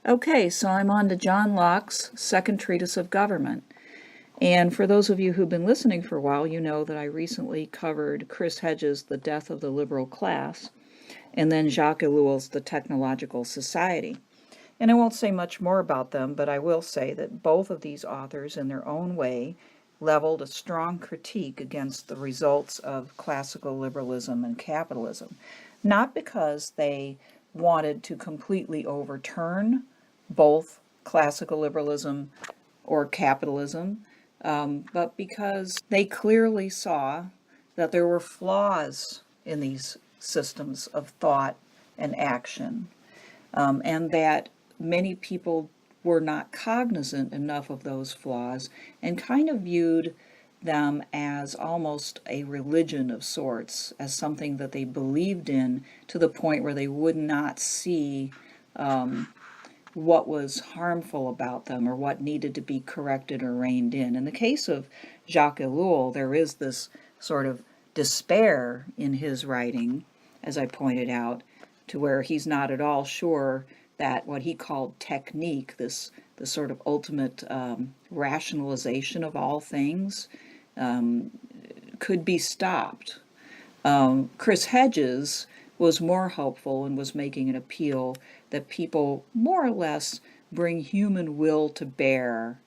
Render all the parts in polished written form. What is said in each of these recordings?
Okay, so I'm on to John Locke's second treatise of government. And for those of you who've been listening for a while, you know that I recently covered Chris Hedges' The Death of the Liberal Class, and then Jacques Ellul's The Technological Society. And I won't say much more about them, but I will say that both of these authors, in their own way, leveled a strong critique against the results of classical liberalism and capitalism. Not because they wanted to completely overturn both classical liberalism or capitalism, but because they clearly saw that there were flaws in these systems of thought and action, and that many people were not cognizant enough of those flaws and kind of viewed them as almost a religion of sorts, as something that they believed in to the point where they would not see what was harmful about them or what needed to be corrected or reined in. In the case of Jacques Ellul, there is this sort of despair in his writing, as I pointed out, to where he's not at all sure that what he called technique, this sort of ultimate rationalization of all things, could be stopped. Chris Hedges was more hopeful and was making an appeal that people more or less bring human will to bear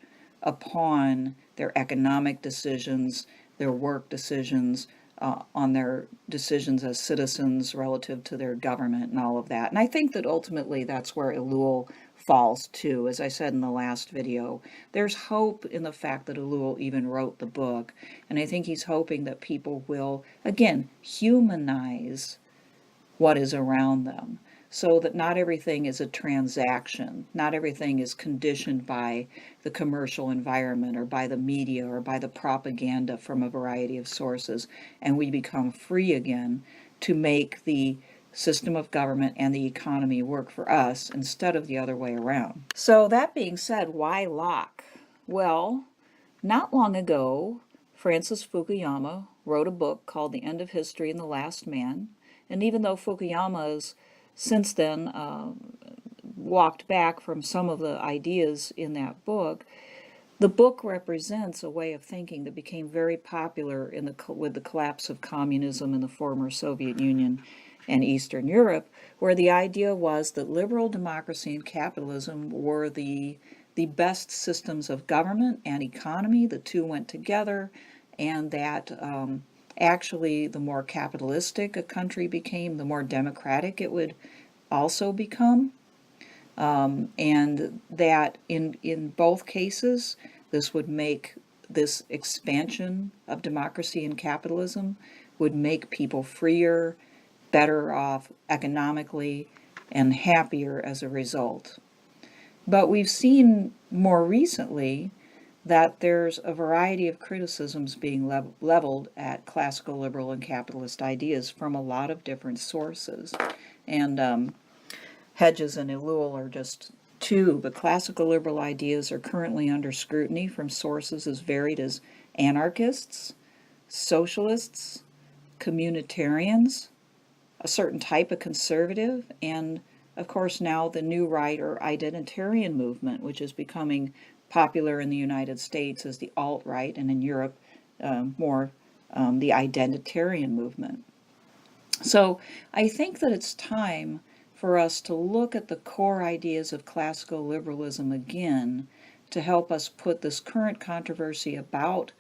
upon their economic decisions, their work decisions, on their decisions as citizens relative to their government and all of that. And I think that ultimately that's where Ellul falls too. As I said in the last video, there's hope in the fact that Ellul even wrote the book, and I think he's hoping that people will, again, humanize what is around them, so that not everything is a transaction, not everything is conditioned by the commercial environment or by the media or by the propaganda from a variety of sources, and we become free again to make the system of government and the economy work for us instead of the other way around. So that being said, why Locke? Well, not long ago, Francis Fukuyama wrote a book called The End of History and the Last Man, and even though Fukuyama has since then walked back from some of the ideas in that book, the book represents a way of thinking that became very popular with the collapse of communism in the former Soviet Union and Eastern Europe, where the idea was that liberal democracy and capitalism were the best systems of government and economy. The two went together, and that actually the more capitalistic a country became, the more democratic it would also become, and that in both cases this would make this expansion of democracy and capitalism would make people freer, better off economically, and happier as a result. But we've seen more recently that there's a variety of criticisms being leveled at classical liberal and capitalist ideas from a lot of different sources. And Hedges and Ellul are just two, but classical liberal ideas are currently under scrutiny from sources as varied as anarchists, socialists, communitarians, a certain type of conservative, and of course now the new right or identitarian movement, which is becoming popular in the United States as the alt-right, and in Europe more the identitarian movement. So I think that it's time for us to look at the core ideas of classical liberalism again to help us put this current controversy about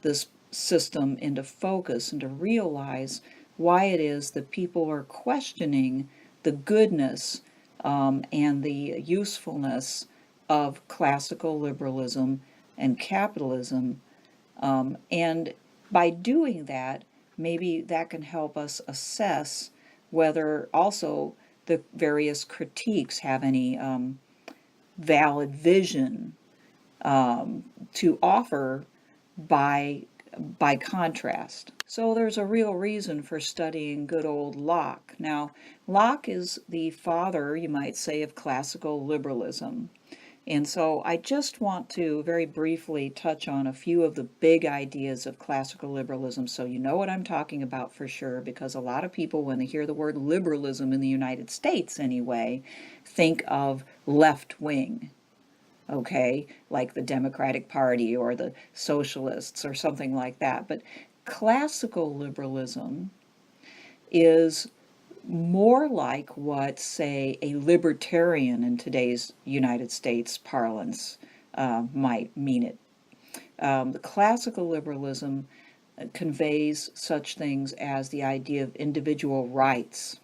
this system into focus and to realize why it is that people are questioning the goodness and the usefulness of classical liberalism and capitalism. And by doing that, maybe that can help us assess whether also the various critiques have any valid vision to offer by contrast. So there's a real reason for studying good old Locke. Now, Locke is the father, you might say, of classical liberalism. And so I just want to very briefly touch on a few of the big ideas of classical liberalism so you know what I'm talking about for sure, because a lot of people, when they hear the word liberalism in the United States anyway, think of left wing, okay, like the Democratic Party or the socialists or something like that. But classical liberalism is more like what, say, a libertarian in today's United States parlance might mean it. The classical liberalism conveys such things as the idea of individual rights,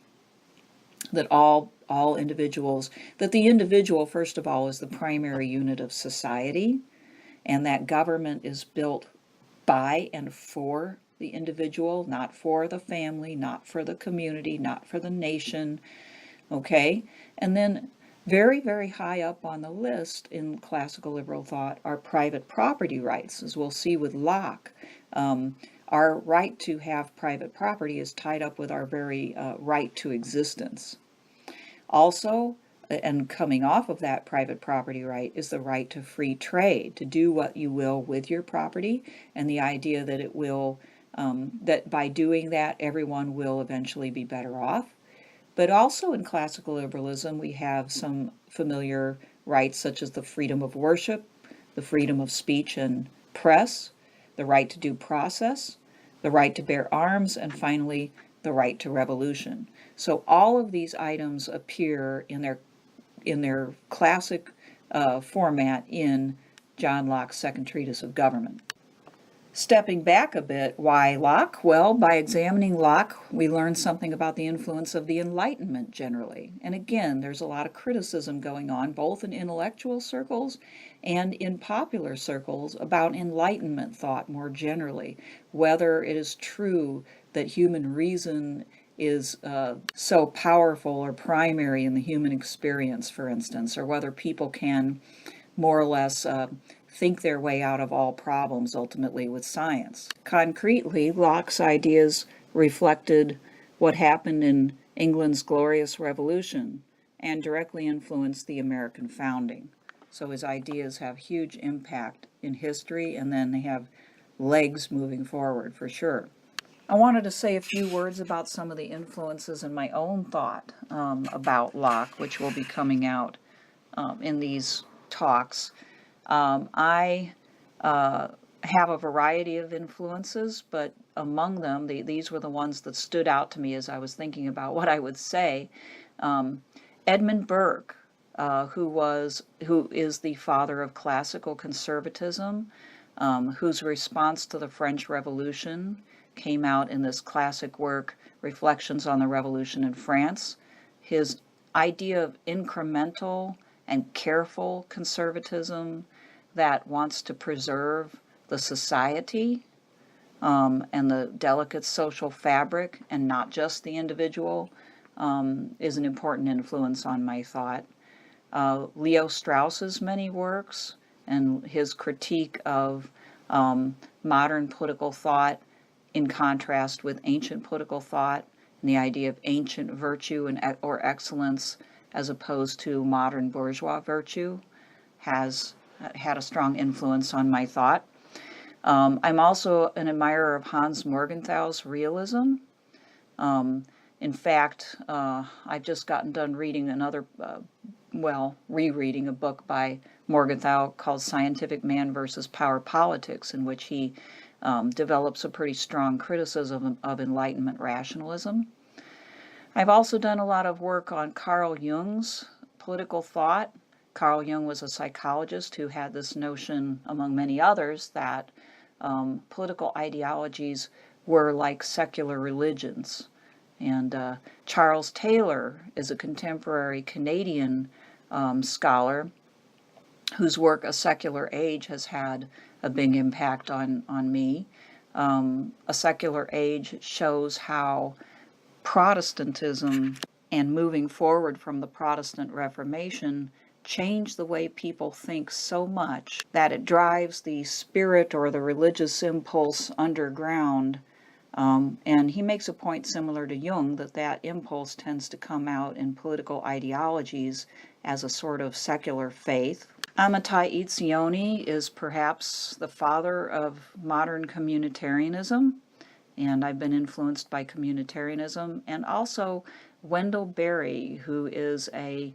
that all individuals, that the individual, first of all, is the primary unit of society, and that government is built by and for the individual, not for the family, not for the community, not for the nation, okay? And then very, very high up on the list in classical liberal thought are private property rights, as we'll see with Locke. Our right to have private property is tied up with our very right to existence. Also, and coming off of that private property right is the right to free trade, to do what you will with your property, and the idea that it will, that by doing that, everyone will eventually be better off. But also in classical liberalism, we have some familiar rights such as the freedom of worship, the freedom of speech and press, the right to due process, the right to bear arms, and finally, the right to revolution. So all of these items appear in their classic format in John Locke's Second Treatise of Government. Stepping back a bit, why Locke? Well, by examining Locke, we learn something about the influence of the Enlightenment generally. And again, there's a lot of criticism going on, both in intellectual circles and in popular circles, about Enlightenment thought more generally, whether it is true that human reason is so powerful or primary in the human experience, for instance, or whether people can more or less think their way out of all problems ultimately with science. Concretely, Locke's ideas reflected what happened in England's Glorious Revolution and directly influenced the American founding. So his ideas have huge impact in history, and then they have legs moving forward for sure. I wanted to say a few words about some of the influences in my own thought about Locke, which will be coming out in these talks. I have a variety of influences, but among them, these were the ones that stood out to me as I was thinking about what I would say. Edmund Burke, who is the father of classical conservatism, whose response to the French Revolution came out in this classic work, Reflections on the Revolution in France. His idea of incremental and careful conservatism that wants to preserve the society and the delicate social fabric and not just the individual is an important influence on my thought. Leo Strauss's many works and his critique of modern political thought in contrast with ancient political thought and the idea of ancient virtue or excellence as opposed to modern bourgeois virtue has had a strong influence on my thought. I'm also an admirer of Hans Morgenthal's realism. In fact, I've just gotten done reading rereading a book by Morgenthau called Scientific Man versus Power Politics, in which he develops a pretty strong criticism of Enlightenment rationalism. I've also done a lot of work on Carl Jung's political thought. Carl Jung was a psychologist who had this notion, among many others, that political ideologies were like secular religions. And Charles Taylor is a contemporary Canadian scholar whose work, A Secular Age, has had a big impact on me. A Secular Age shows how Protestantism and moving forward from the Protestant Reformation changed the way people think so much that it drives the spirit or the religious impulse underground. And he makes a point similar to Jung that impulse tends to come out in political ideologies as a sort of secular faith. Amitai Etzioni is perhaps the father of modern communitarianism, and I've been influenced by communitarianism, and also Wendell Berry, who is I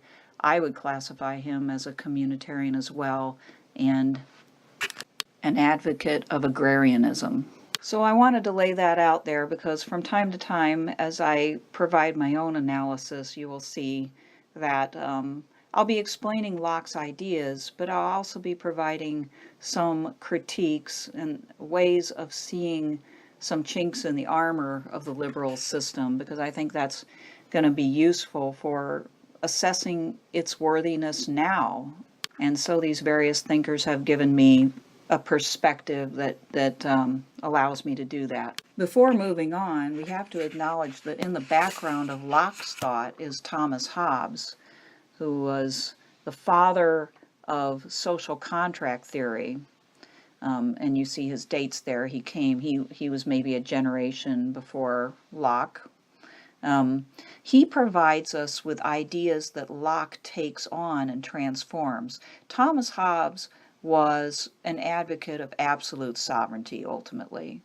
would classify him as a communitarian as well, and an advocate of agrarianism. So I wanted to lay that out there because from time to time, as I provide my own analysis, you will see that I'll be explaining Locke's ideas, but I'll also be providing some critiques and ways of seeing some chinks in the armor of the liberal system, because I think that's going to be useful for assessing its worthiness now. And so these various thinkers have given me a perspective that allows me to do that. Before moving on, we have to acknowledge that in the background of Locke's thought is Thomas Hobbes, who was the father of social contract theory. And you see his dates there. He was maybe a generation before Locke. He provides us with ideas that Locke takes on and transforms. Thomas Hobbes was an advocate of absolute sovereignty ultimately,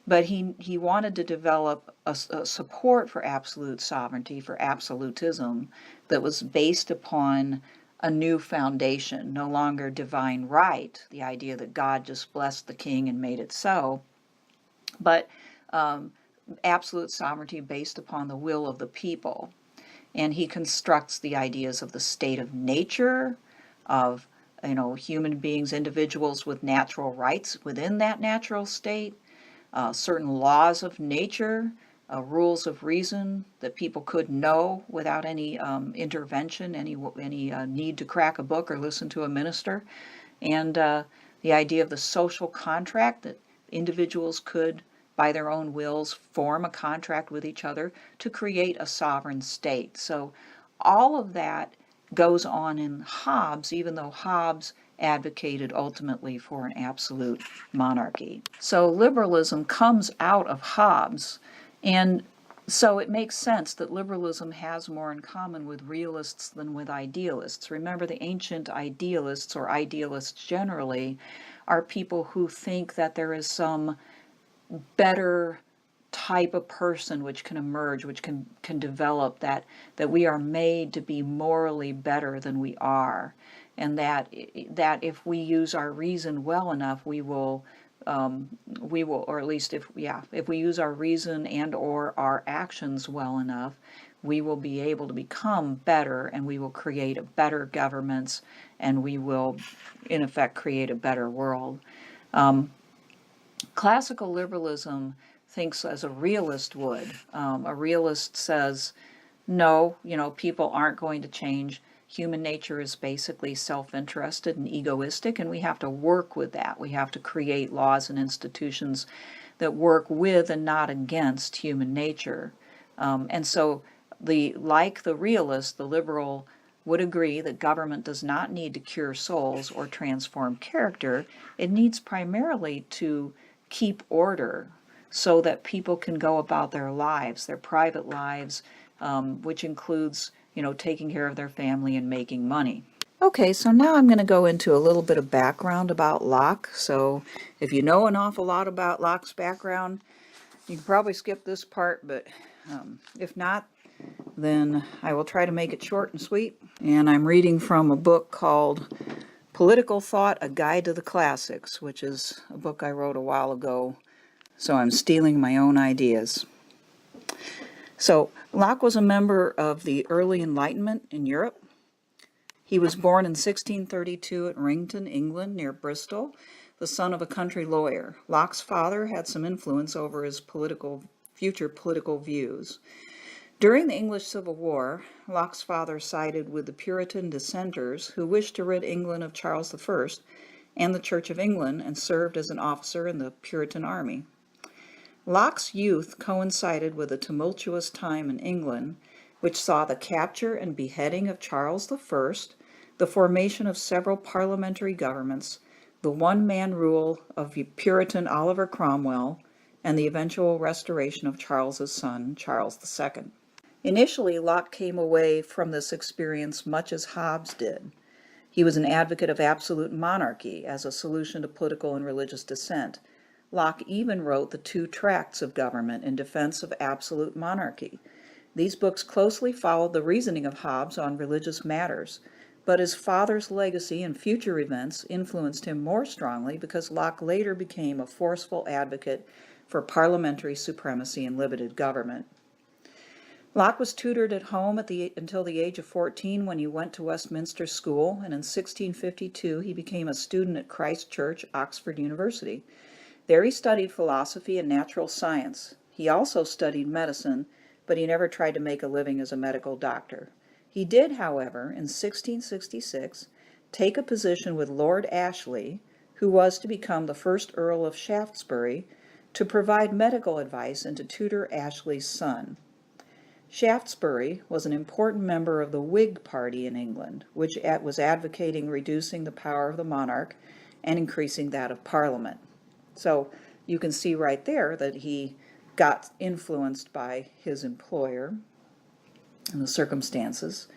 but he wanted to develop a support for absolute sovereignty, for absolutism, that was based upon a new foundation, no longer divine right, the idea that God just blessed the king and made it so, but absolute sovereignty based upon the will of the people. And he constructs the ideas of the state of nature, of human beings, individuals with natural rights within that natural state, certain laws of nature, rules of reason that people could know without any intervention, any need to crack a book or listen to a minister, and the idea of the social contract, that individuals could, by their own wills, form a contract with each other to create a sovereign state. So all of that goes on in Hobbes, even though Hobbes advocated ultimately for an absolute monarchy. So liberalism comes out of Hobbes, and so it makes sense that liberalism has more in common with realists than with idealists. Remember, the ancient idealists, or idealists generally, are people who think that there is some better type of person which can emerge, which can develop, that we are made to be morally better than we are, and that if we use our reason well enough, we will, or at least if we use our reason and or our actions well enough, we will be able to become better, and we will create a better governments, and we will, in effect, create a better world. Classical liberalism thinks as a realist would. A realist says, no, people aren't going to change. Human nature is basically self-interested and egoistic, and we have to work with that. We have to create laws and institutions that work with and not against human nature. And so, like the realist, the liberal would agree that government does not need to cure souls or transform character. It needs primarily to keep order, so that people can go about their lives, their private lives, which includes, taking care of their family and making money. Okay, so now I'm going to go into a little bit of background about Locke. So if you know an awful lot about Locke's background, you can probably skip this part, but if not, then I will try to make it short and sweet. And I'm reading from a book called Political Thought, A Guide to the Classics, which is a book I wrote a while ago. So I'm stealing my own ideas. So Locke was a member of the early Enlightenment in Europe. He was born in 1632 at Rington, England, near Bristol, the son of a country lawyer. Locke's father had some influence over his future political views. During the English Civil War, Locke's father sided with the Puritan dissenters who wished to rid England of Charles I and the Church of England, and served as an officer in the Puritan army. Locke's youth coincided with a tumultuous time in England, which saw the capture and beheading of Charles I, the formation of several parliamentary governments, the one-man rule of Puritan Oliver Cromwell, and the eventual restoration of Charles's son, Charles II. Initially, Locke came away from this experience much as Hobbes did. He was an advocate of absolute monarchy as a solution to political and religious dissent. Locke even wrote the 2 tracts of government in defense of absolute monarchy. These books closely followed the reasoning of Hobbes on religious matters, but his father's legacy and future events influenced him more strongly because Locke later became a forceful advocate for parliamentary supremacy and limited government. Locke was tutored at home until the age of 14 when he went to Westminster School, and in 1652 he became a student at Christ Church, Oxford University. There he studied philosophy and natural science. He also studied medicine, but he never tried to make a living as a medical doctor. He did, however, in 1666, take a position with Lord Ashley, who was to become the first Earl of Shaftesbury, to provide medical advice and to tutor Ashley's son. Shaftesbury was an important member of the Whig Party in England, which was advocating reducing the power of the monarch and increasing that of Parliament. So you can see right there that he got influenced by his employer and the circumstances.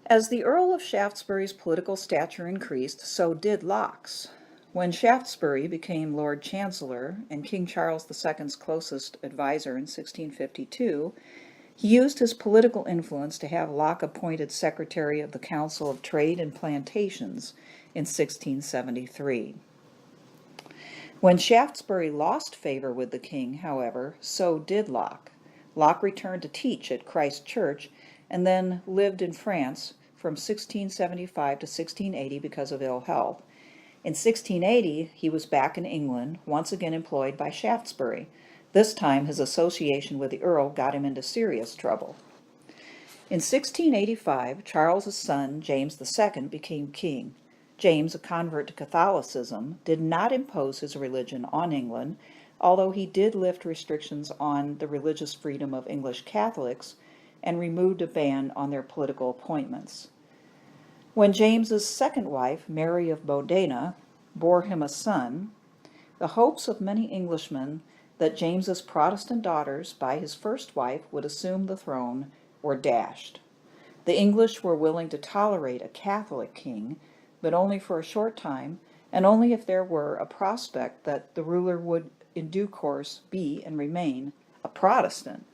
As the Earl of Shaftesbury's political stature increased, so did Locke's. When Shaftesbury became Lord Chancellor and King Charles II's closest advisor in 1652, he used his political influence to have Locke appointed Secretary of the Council of Trade and Plantations in 1673. When Shaftesbury lost favor with the king, however, so did Locke. Locke returned to teach at Christ Church and then lived in France from 1675 to 1680 because of ill health. In 1680, he was back in England, once again employed by Shaftesbury. This time, his association with the Earl got him into serious trouble. In 1685, Charles's son, James II, became king. James, a convert to Catholicism, did not impose his religion on England, although he did lift restrictions on the religious freedom of English Catholics and removed a ban on their political appointments. When James's second wife, Mary of Modena, bore him a son, the hopes of many Englishmen that James's Protestant daughters by his first wife would assume the throne were dashed. The English were willing to tolerate a Catholic king, but only for a short time, and only if there were a prospect that the ruler would in due course be and remain a Protestant.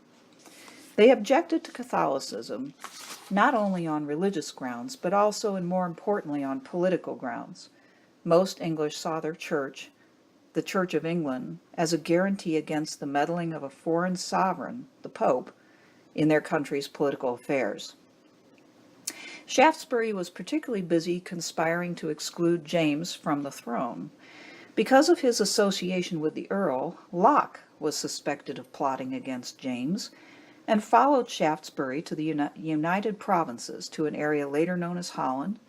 They objected to Catholicism not only on religious grounds, but also and more importantly on political grounds. Most English saw their church, the Church of England, as a guarantee against the meddling of a foreign sovereign, the Pope, in their country's political affairs. Shaftesbury was particularly busy conspiring to exclude James from the throne. Because of his association with the Earl, Locke was suspected of plotting against James and followed Shaftesbury to the United Provinces, to an area later known as Holland,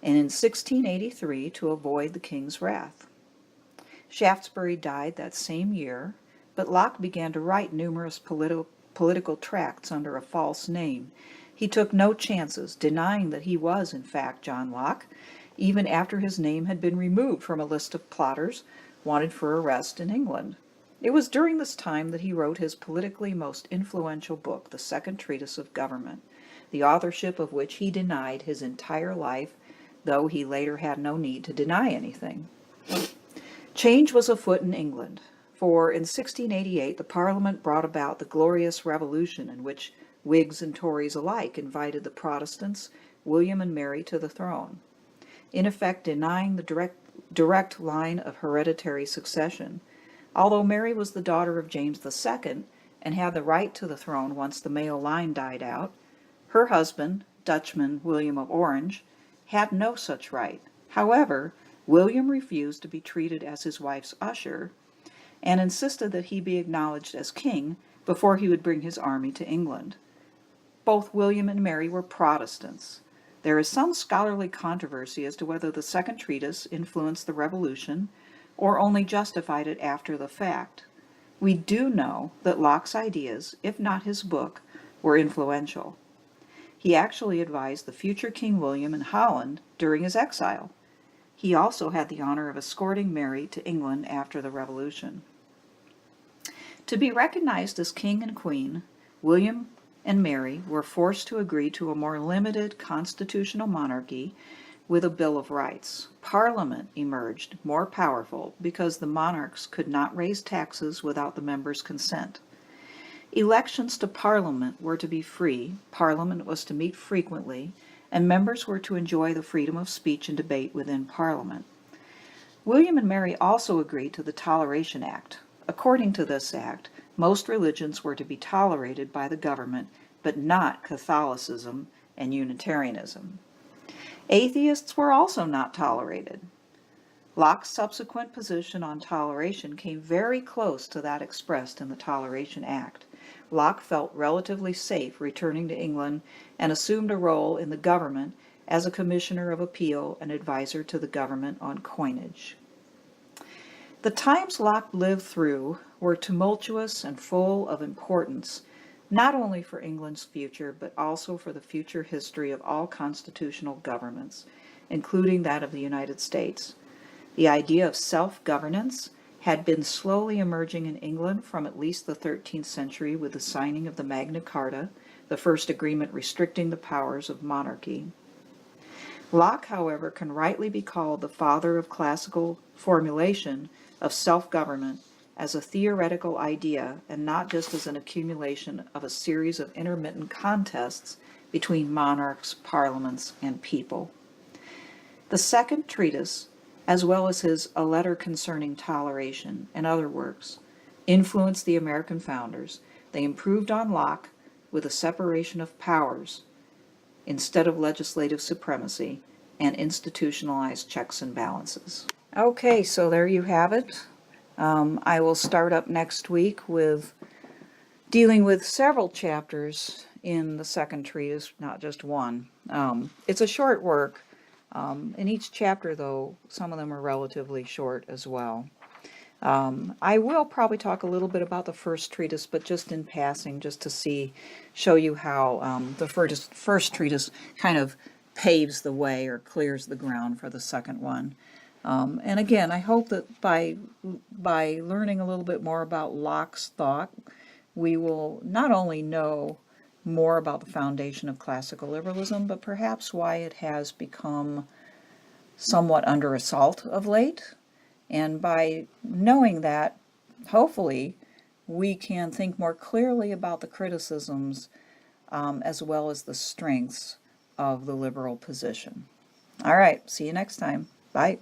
and in 1683 to avoid the king's wrath. Shaftesbury died that same year, but Locke began to write numerous political tracts under a false name. He took no chances, denying that he was, in fact, John Locke, even after his name had been removed from a list of plotters wanted for arrest in England. It was during this time that he wrote his politically most influential book, the Second Treatise of Government, the authorship of which he denied his entire life, though he later had no need to deny anything. Change was afoot in England, for in 1688 the Parliament brought about the Glorious Revolution, in which Whigs and Tories alike invited the Protestants, William and Mary, to the throne, in effect denying the direct line of hereditary succession. Although Mary was the daughter of James II and had the right to the throne once the male line died out, her husband, Dutchman William of Orange, had no such right. However, William refused to be treated as his wife's usher and insisted that he be acknowledged as king before he would bring his army to England. Both William and Mary were Protestants. There is some scholarly controversy as to whether the Second Treatise influenced the Revolution or only justified it after the fact. We do know that Locke's ideas, if not his book, were influential. He actually advised the future King William in Holland during his exile. He also had the honor of escorting Mary to England after the Revolution. To be recognized as king and queen, William and Mary were forced to agree to a more limited constitutional monarchy with a Bill of Rights. Parliament emerged more powerful because the monarchs could not raise taxes without the members' consent. Elections to Parliament were to be free, Parliament was to meet frequently, and members were to enjoy the freedom of speech and debate within Parliament. William and Mary also agreed to the Toleration Act. According to this act, most religions were to be tolerated by the government, but not Catholicism and Unitarianism. Atheists were also not tolerated. Locke's subsequent position on toleration came very close to that expressed in the Toleration Act. Locke felt relatively safe returning to England and assumed a role in the government as a commissioner of appeal and advisor to the government on coinage. The times Locke lived through were tumultuous and full of importance, not only for England's future, but also for the future history of all constitutional governments, including that of the United States. The idea of self-governance had been slowly emerging in England from at least the 13th century with the signing of the Magna Carta, the first agreement restricting the powers of monarchy. Locke, however, can rightly be called the father of classical formulation of self-government as a theoretical idea and not just as an accumulation of a series of intermittent contests between monarchs, parliaments, and people. The second treatise, as well as his A Letter Concerning Toleration and other works, influenced the American founders. They improved on Locke with a separation of powers instead of legislative supremacy and institutionalized checks and balances. Okay, so there you have it. I will start up next week with dealing with several chapters in the second treatise, not just one. It's a short work. In each chapter, though, some of them are relatively short as well. I will probably talk a little bit about the first treatise, but just in passing, just to show you how the first treatise kind of paves the way or clears the ground for the second one. And again, I hope that by learning a little bit more about Locke's thought, we will not only know more about the foundation of classical liberalism, but perhaps why it has become somewhat under assault of late. And by knowing that, hopefully, we can think more clearly about the criticisms as well as the strengths of the liberal position. All right, see you next time. Bye.